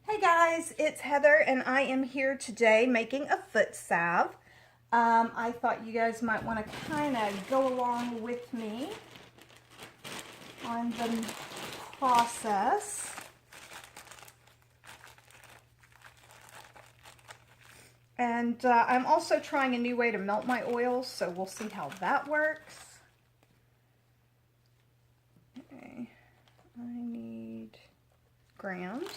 Hey guys, it's Heather and I am here today making a foot salve. I thought you guys might want to kind of go along with me on the process. And I'm also trying a new way to melt my oils, so we'll see how that works. Okay, I need grams.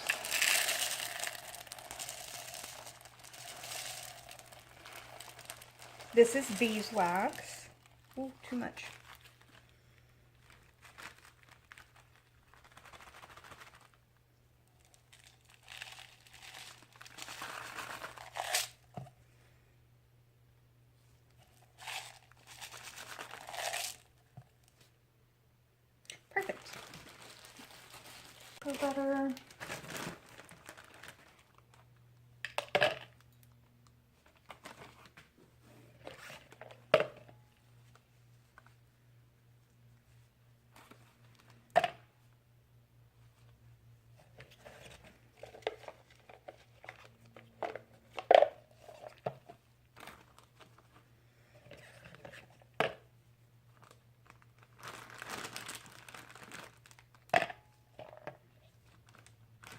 This is beeswax. Ooh, too much. Perfect. Cocoa butter.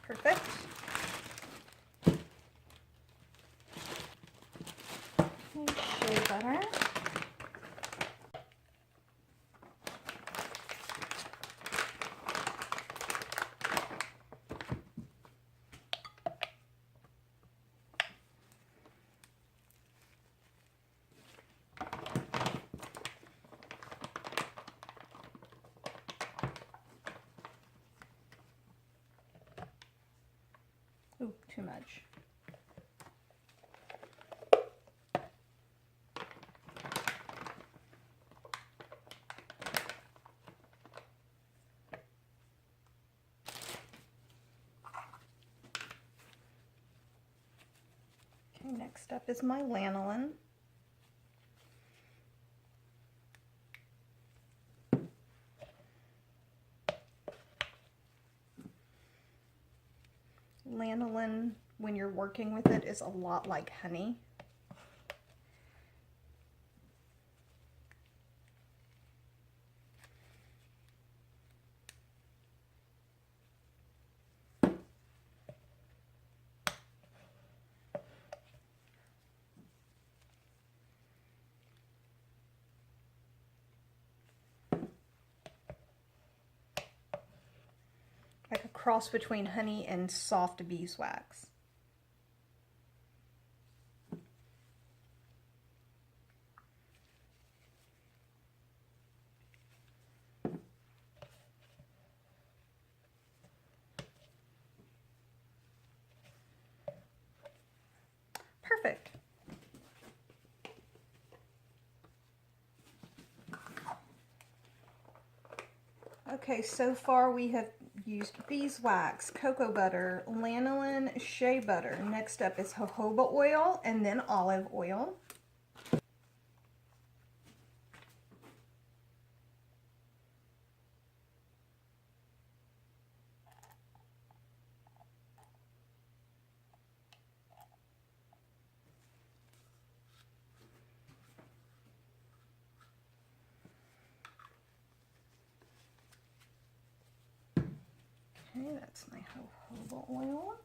Perfect. Okay, shea butter. Ooh, too much. Okay, next up is my lanolin. Lanolin, when you're working with it, is a lot like honey. Like a cross between honey and soft beeswax. Perfect. Okay, so far we have used beeswax, cocoa butter, lanolin, shea butter. Next up is jojoba oil and then olive oil. Okay, that's my jojoba oil.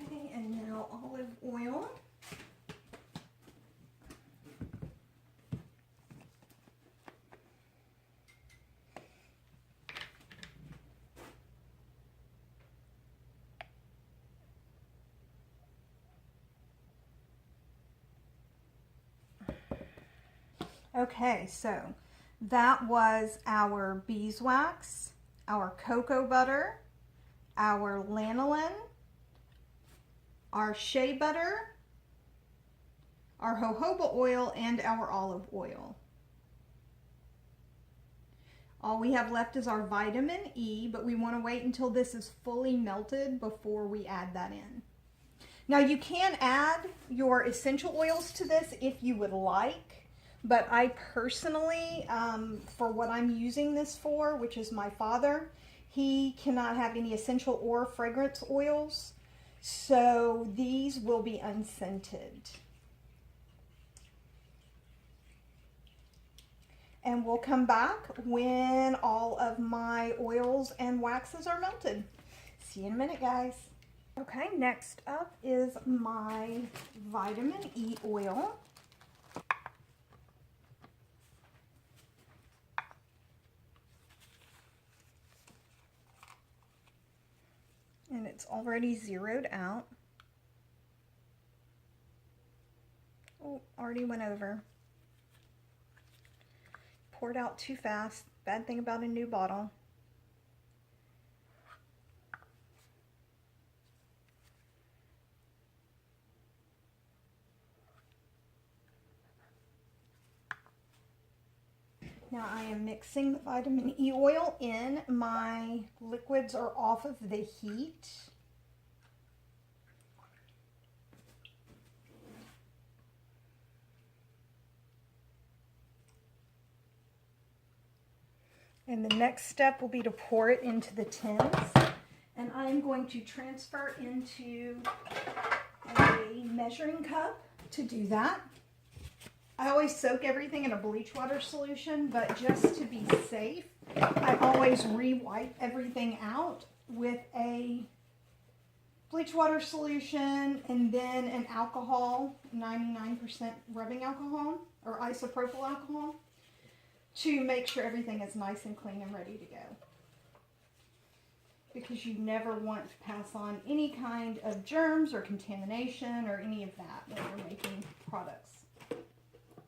Okay, and now olive oil. Okay, so that was our beeswax, our cocoa butter, our lanolin, our shea butter, our jojoba oil, and our olive oil. All we have left is our vitamin E, but we want to wait until this is fully melted before we add that in. Now you can add your essential oils to this if you would like, but I personally, for what I'm using this for, which is my father, He cannot have any essential or fragrance oils, so these will be unscented. And we'll come back when all of my oils and waxes are melted. See you in a minute, guys. Okay, next up is my vitamin E oil. And it's already zeroed out. Oh, already went over. Poured out too fast. Bad thing about a new bottle. Now I am mixing the vitamin E oil in. My liquids are off of the heat. And the next step will be to pour it into the tins. And I'm going to transfer into a measuring cup to do that. I always soak everything in a bleach water solution, but just to be safe, I always re-wipe everything out with a bleach water solution and then an alcohol, 99% rubbing alcohol or isopropyl alcohol, to make sure everything is nice and clean and ready to go. Because you never want to pass on any kind of germs or contamination or any of that when you're making products.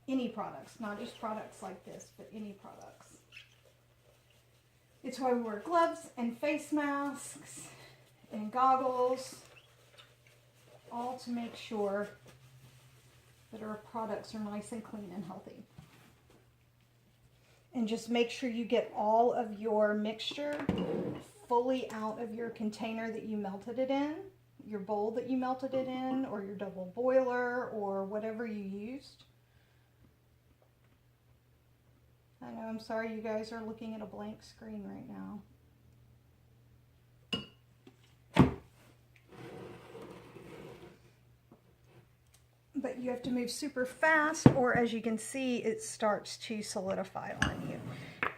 Any products, not just products like this, but any products. It's why we wear gloves and face masks and goggles, all to make sure that our products are nice and clean and healthy. And just make sure you get all of your mixture fully out of your container that you melted it in, your bowl that you melted it in, or your double boiler, or whatever you used. I know, I'm sorry you guys are looking at a blank screen right now. But you have to move super fast, or as you can see, it starts to solidify on you.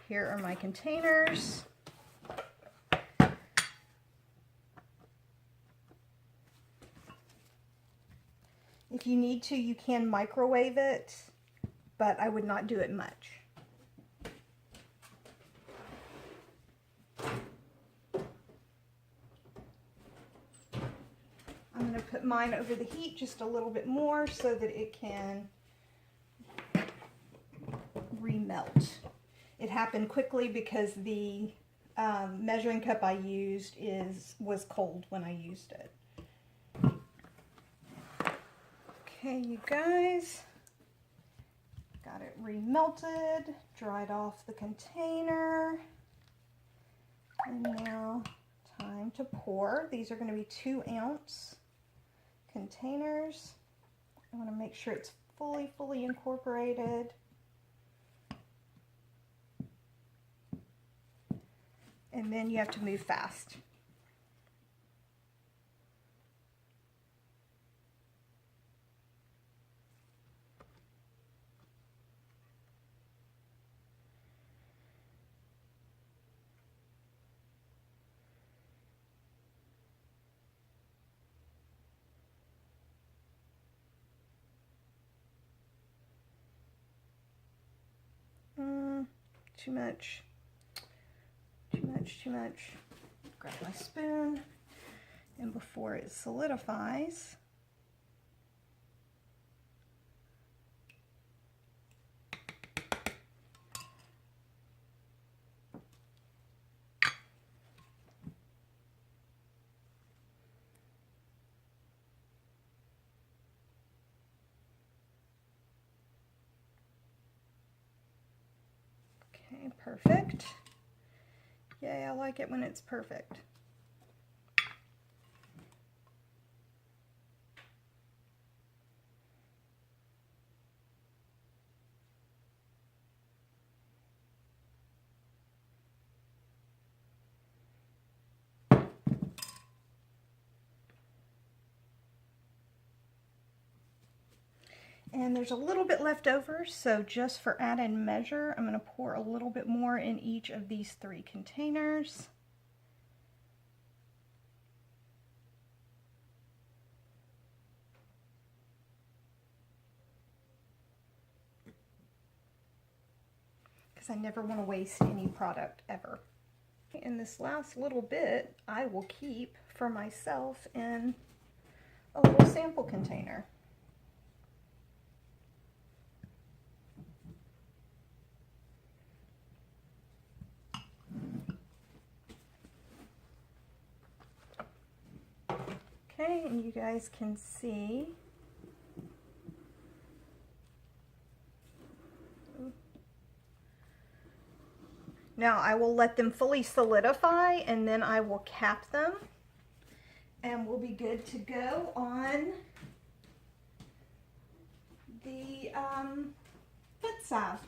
Here are my containers. If you need to, you can microwave it, but I would not do it much. I'm going to put mine over the heat just a little bit more so that it can remelt. It happened quickly because the measuring cup I used was cold when I used it. Okay, you guys, got it remelted, dried off the container, and now time to pour. These are going to be 2-ounce containers. I want to make sure it's fully incorporated. And then you have to move fast. Too much. Grab my spoon, and before it solidifies, okay, perfect. Yay, I like it when it's perfect. And there's a little bit left over, so just for added measure, I'm going to pour a little bit more in each of these 3 containers. Because I never want to waste any product ever. And this last little bit, I will keep for myself in a little sample container. Okay, and you guys can see now I will let them fully solidify and then I will cap them and we'll be good to go on the foot salve.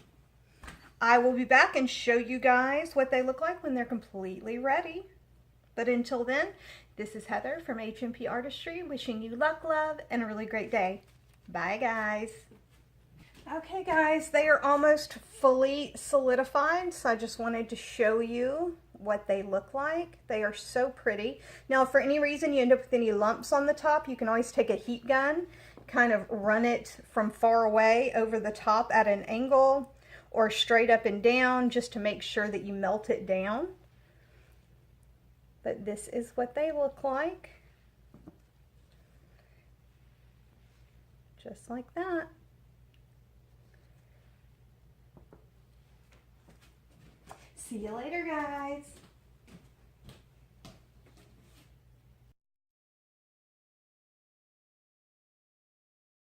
I will be back and show you guys what they look like when they're completely ready. But until then, this is Heather from HMP Artistry wishing you luck, love, and a really great day. Bye, guys. Okay, guys, they are almost fully solidified, so I just wanted to show you what they look like. They are so pretty. Now, if for any reason you end up with any lumps on the top, you can always take a heat gun, kind of run it from far away over the top at an angle or straight up and down just to make sure that you melt it down. But this is what they look like. Just like that. See you later, guys.